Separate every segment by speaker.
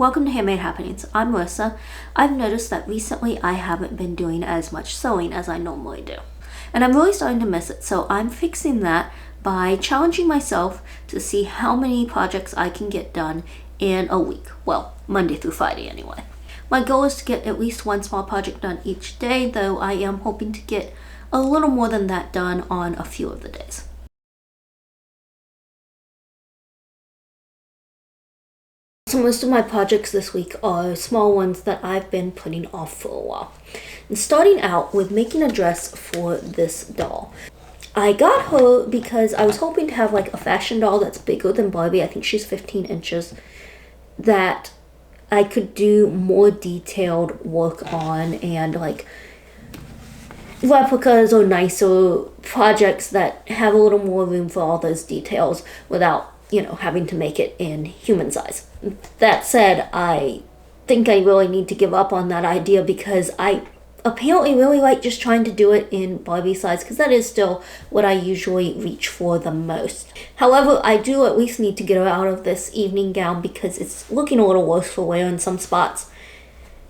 Speaker 1: Welcome to Handmade Happenings. I'm Marissa. I've noticed that recently I haven't been doing as much sewing as I normally do. And I'm really starting to miss it, so I'm fixing that by challenging myself to see how many projects I can get done in a week. Well, Monday through Friday anyway. My goal is to get at least one small project done each day, though I am hoping to get a little more than that done on a few of the days. So most of my projects this week are small ones that I've been putting off for a while. And starting out with making a dress for this doll. I got her because I was hoping to have like a fashion doll that's bigger than Barbie. I think she's 15 inches. That I could do more detailed work on and like replicas or nicer projects that have a little more room for all those details without having to make it in human size. That said, I think I really need to give up on that idea because I apparently really like just trying to do it in Barbie size because that is still what I usually reach for the most. However, I do at least need to get her out of this evening gown because it's looking a little worse for wear in some spots.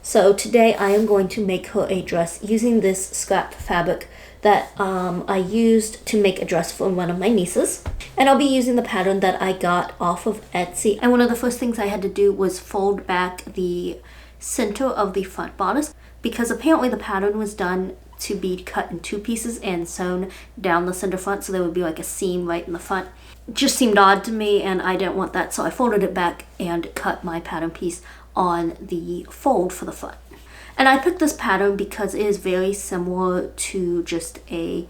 Speaker 1: So today I am going to make her a dress using this scrap fabric that I used to make a dress for one of my nieces. And I'll be using the pattern that I got off of Etsy. And one of the first things I had to do was fold back the center of the front bodice because apparently the pattern was done to be cut in two pieces and sewn down the center front, so there would be like a seam right in the front. It just seemed odd to me and I didn't want that, so I folded it back and cut my pattern piece on the fold for the front. And I picked this pattern because it is very similar to just a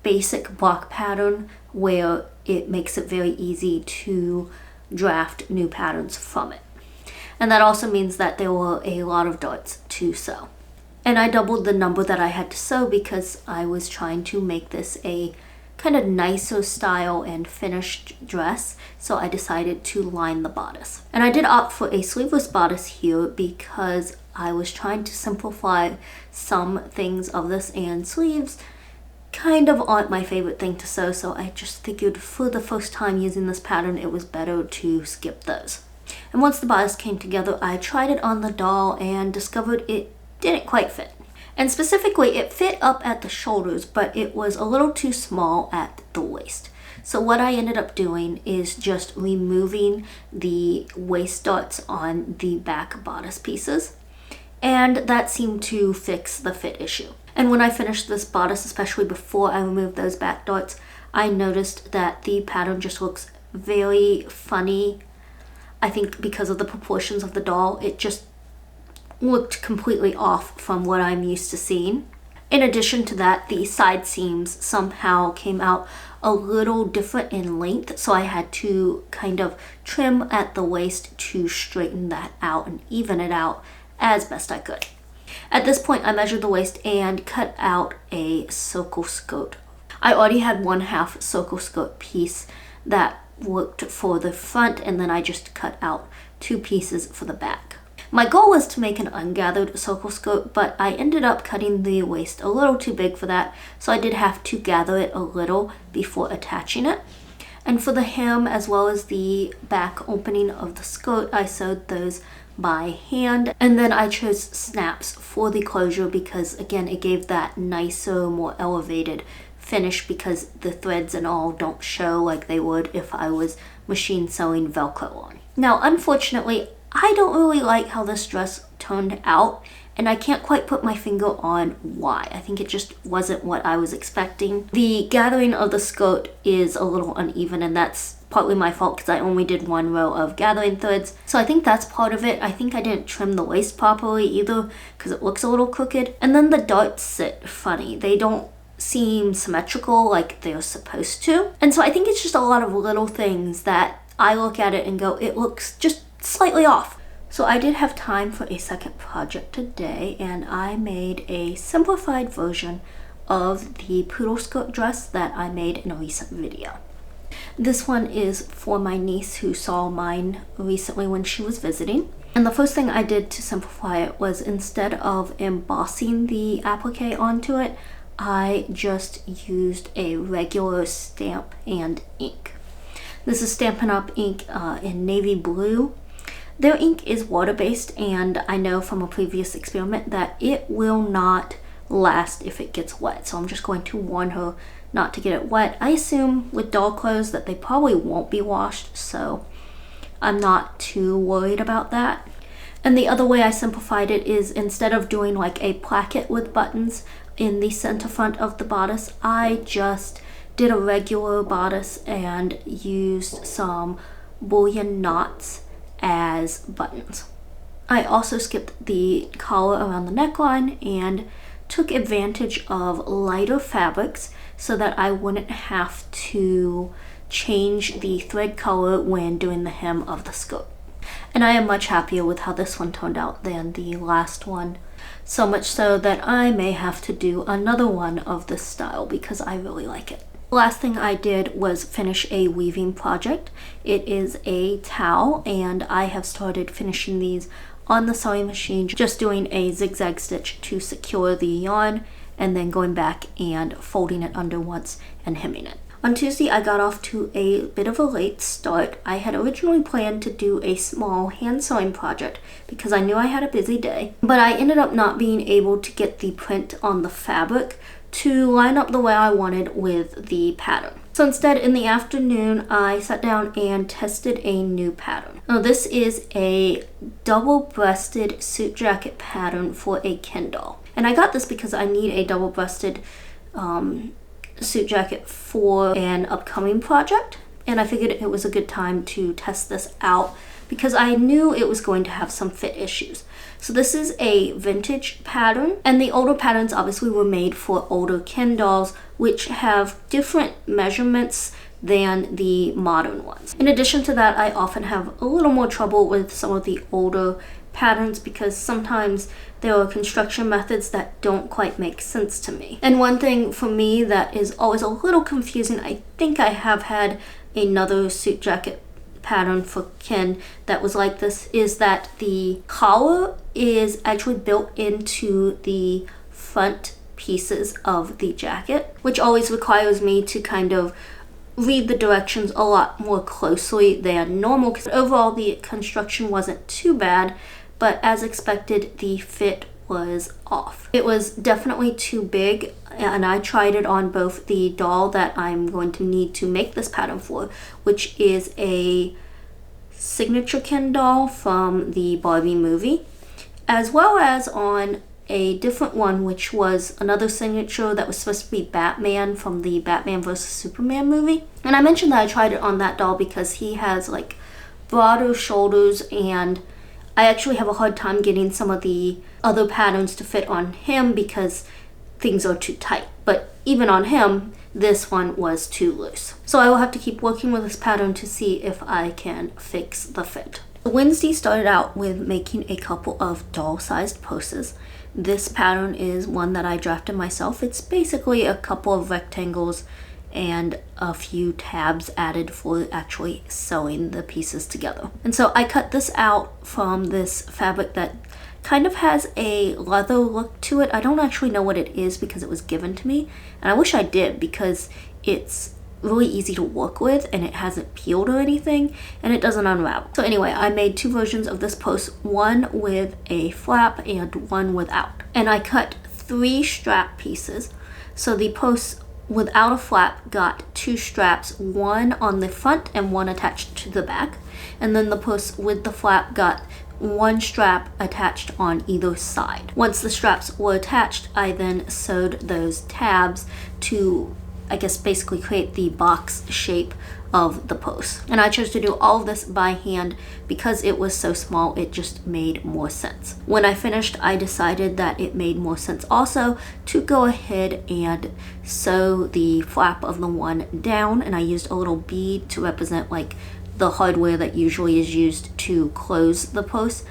Speaker 1: basic block pattern where it makes it very easy to draft new patterns from it. And that also means that there were a lot of darts to sew. And I doubled the number that I had to sew because I was trying to make this a kind of nicer style and finished dress, so I decided to line the bodice. And I did opt for a sleeveless bodice here because I was trying to simplify some things of this, and sleeves kind of aren't my favorite thing to sew, so I just figured for the first time using this pattern it was better to skip those. And once the bodice came together, I tried it on the doll and discovered it didn't quite fit. And specifically, it fit up at the shoulders, but it was a little too small at the waist. So what I ended up doing is just removing the waist darts on the back bodice pieces. And that seemed to fix the fit issue. And when I finished this bodice, especially before I removed those back darts, I noticed that the pattern just looks very funny. I think because of the proportions of the doll, it just looked completely off from what I'm used to seeing. In addition to that, the side seams somehow came out a little different in length, so I had to kind of trim at the waist to straighten that out and even it out as best I could. At this point, I measured the waist and cut out a circle skirt. I already had 1/2 circle skirt piece that worked for the front, and then I just cut out 2 pieces for the back. My goal was to make an ungathered circle skirt, but I ended up cutting the waist a little too big for that, so I did have to gather it a little before attaching it. And for the hem as well as the back opening of the skirt, I sewed those by hand, and then I chose snaps for the closure because again it gave that nicer, more elevated finish because the threads and all don't show like they would if I was machine sewing Velcro on. Now unfortunately, I don't really like how this dress turned out, and I can't quite put my finger on why. I think it just wasn't what I was expecting. The gathering of the skirt is a little uneven, and that's partly my fault because I only did 1 row of gathering threads. So I think that's part of it. I think I didn't trim the waist properly either because it looks a little crooked. And then the darts sit funny. They don't seem symmetrical like they're supposed to. And so I think it's just a lot of little things that I look at it and go, it looks just slightly off. So I did have time for a second project today, and I made a simplified version of the poodle skirt dress that I made in a recent video. This one is for my niece who saw mine recently when she was visiting. And the first thing I did to simplify it was, instead of embossing the applique onto it, I just used a regular stamp and ink. This is Stampin' Up! Ink in navy blue. Their ink is water-based, and I know from a previous experiment that it will not last if it gets wet. So I'm just going to warn her not to get it wet. I assume with doll clothes that they probably won't be washed, so I'm not too worried about that. And the other way I simplified it is, instead of doing like a placket with buttons in the center front of the bodice, I just did a regular bodice and used some bullion knots as buttons. I also skipped the collar around the neckline and took advantage of lighter fabrics so that I wouldn't have to change the thread color when doing the hem of the skirt. And I am much happier with how this one turned out than the last one. So much so that I may have to do another one of this style because I really like it. Last thing I did was finish a weaving project. It is a towel, and I have started finishing these on the sewing machine, just doing a zigzag stitch to secure the yarn and then going back and folding it under once and hemming it. On Tuesday, I got off to a bit of a late start. I had originally planned to do a small hand sewing project because I knew I had a busy day, but I ended up not being able to get the print on the fabric to line up the way I wanted with the pattern. So instead, in the afternoon, I sat down and tested a new pattern. Now, this is a double-breasted suit jacket pattern for a Ken doll. And I got this because I need a double-breasted suit jacket for an upcoming project. And I figured it was a good time to test this out because I knew it was going to have some fit issues. So this is a vintage pattern, and the older patterns obviously were made for older Ken dolls, which have different measurements than the modern ones. In addition to that, I often have a little more trouble with some of the older patterns because sometimes there are construction methods that don't quite make sense to me. And one thing for me that is always a little confusing, I think I have had another suit jacket pattern for Ken that was like this, is that the collar is actually built into the front pieces of the jacket, which always requires me to kind of read the directions a lot more closely than normal, because overall the construction wasn't too bad, but as expected the fit was off. It was definitely too big, and I tried it on both the doll that I'm going to need to make this pattern for, which is a signature Ken doll from the Barbie movie, as well as on a different one, which was another signature that was supposed to be Batman from the Batman vs. Superman movie. And I mentioned that I tried it on that doll because he has like broader shoulders, and I actually have a hard time getting some of the other patterns to fit on him because things are too tight. But even on him, this one was too loose. So I will have to keep working with this pattern to see if I can fix the fit. Wednesday started out with making a couple of doll-sized purses. This pattern is one that I drafted myself. It's basically a couple of rectangles and a few tabs added for actually sewing the pieces together. And so I cut this out from this fabric that kind of has a leather look to it. I don't actually know what it is because it was given to me, and I wish I did because it's really easy to work with and it hasn't peeled or anything, and it doesn't unravel. So anyway, I made two versions of this purse, one with a flap and one without. And I cut 3 strap pieces. So the purse without a flap got 2 straps, one on the front and one attached to the back. And then the purse with the flap got 1 strap attached on either side. Once the straps were attached, I then sewed those tabs to, I guess, basically create the box shape of the purse. And I chose to do all of this by hand because it was so small, it just made more sense. When I finished, I decided that it made more sense also to go ahead and sew the flap of the one down, and I used a little bead to represent like the hardware that usually is used to close the purse.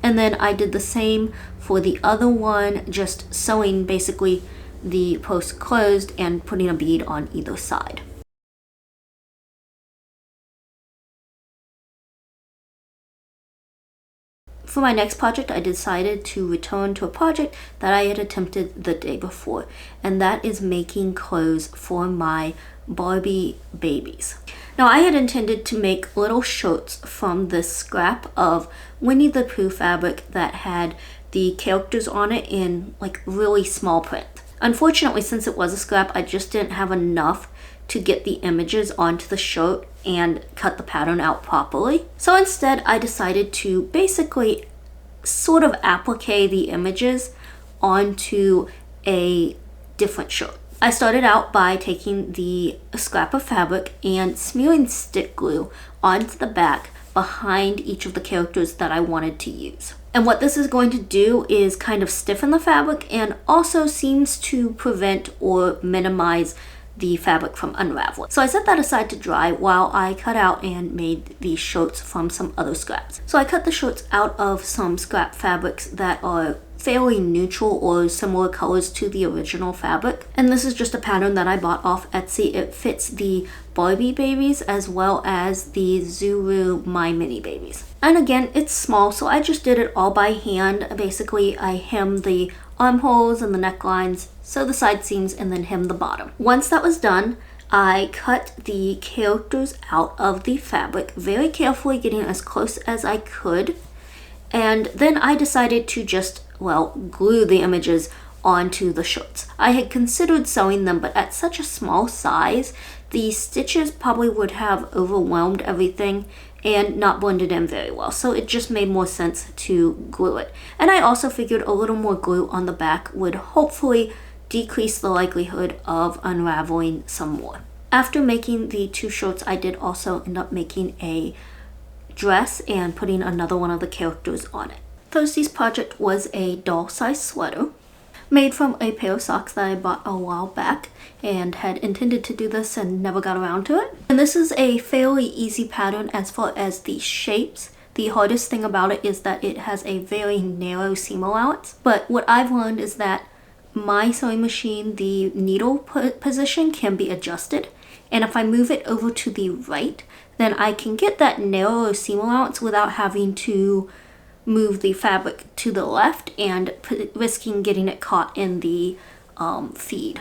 Speaker 1: And then I did the same for the other one, just sewing basically the purse closed and putting a bead on either side. For my next project, I decided to return to a project that I had attempted the day before, and that is making clothes for my Barbie babies. Now I had intended to make little shirts from this scrap of Winnie the Pooh fabric that had the characters on it in like really small print. Unfortunately, since it was a scrap, I just didn't have enough to get the images onto the shirt and cut the pattern out properly. So instead, I decided to basically sort of applique the images onto a different shirt. I started out by taking the scrap of fabric and smearing stick glue onto the back behind each of the characters that I wanted to use. And what this is going to do is kind of stiffen the fabric and also seems to prevent or minimize the fabric from unraveling. So I set that aside to dry while I cut out and made these shirts from some other scraps. So I cut the shirts out of some scrap fabrics that are fairly neutral or similar colors to the original fabric. And this is just a pattern that I bought off Etsy. It fits the Barbie babies as well as the Zuru My Mini Babies. And again, it's small, so I just did it all by hand. Basically, I hemmed the armholes and the necklines, sew the side seams, and then hem the bottom. Once that was done, I cut the characters out of the fabric very carefully, getting as close as I could. And then I decided to just, glue the images onto the shirts. I had considered sewing them, but at such a small size, the stitches probably would have overwhelmed everything and not blended in very well. So it just made more sense to glue it. And I also figured a little more glue on the back would hopefully decrease the likelihood of unraveling some more. After making the two shirts, I did also end up making a dress and putting another one of the characters on it. Thursday's project was a doll-sized sweater made from a pair of socks that I bought a while back and had intended to do this and never got around to it. And this is a fairly easy pattern as far as the shapes. The hardest thing about it is that it has a very narrow seam allowance. But what I've learned is that my sewing machine, the needle position can be adjusted. And if I move it over to the right, then I can get that narrower seam allowance without having to move the fabric to the left and risking getting it caught in the feed.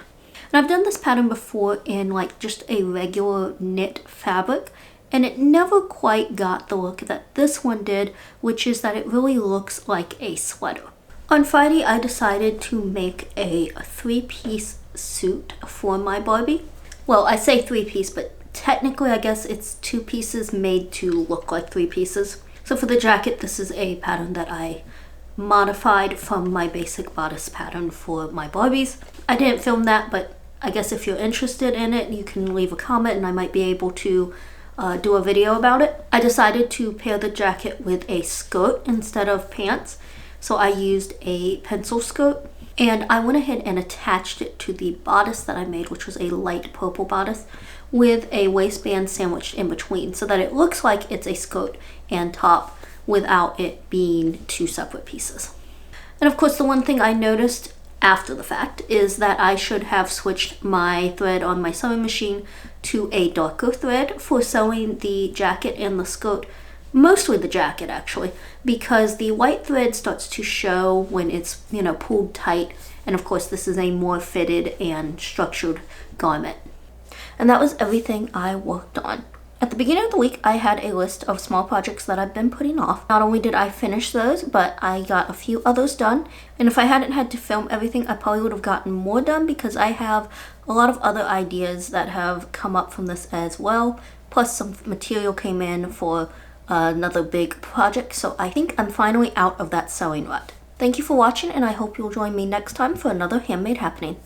Speaker 1: And I've done this pattern before in like just a regular knit fabric, and it never quite got the look that this one did, which is that it really looks like a sweater. On Friday, I decided to make a 3-piece suit for my Barbie. Well, I say 3-piece, but technically I guess it's 2 pieces made to look like 3 pieces. So for the jacket, this is a pattern that I modified from my basic bodice pattern for my Barbies. I didn't film that, but I guess if you're interested in it, you can leave a comment and I might be able to do a video about it. I decided to pair the jacket with a skirt instead of pants. So I used a pencil skirt, and I went ahead and attached it to the bodice that I made, which was a light purple bodice with a waistband sandwiched in between so that it looks like it's a skirt and top without it being 2 separate pieces. And of course, the one thing I noticed after the fact is that I should have switched my thread on my sewing machine to a darker thread for sewing the jacket and the skirt, mostly the jacket actually, because the white thread starts to show when it's, pulled tight. And of course, this is a more fitted and structured garment. And that was everything I worked on. At the beginning of the week, I had a list of small projects that I've been putting off. Not only did I finish those, but I got a few others done. And if I hadn't had to film everything, I probably would have gotten more done because I have a lot of other ideas that have come up from this as well. Plus some material came in for another big project. So I think I'm finally out of that sewing rut. Thank you for watching, and I hope you'll join me next time for another handmade happening.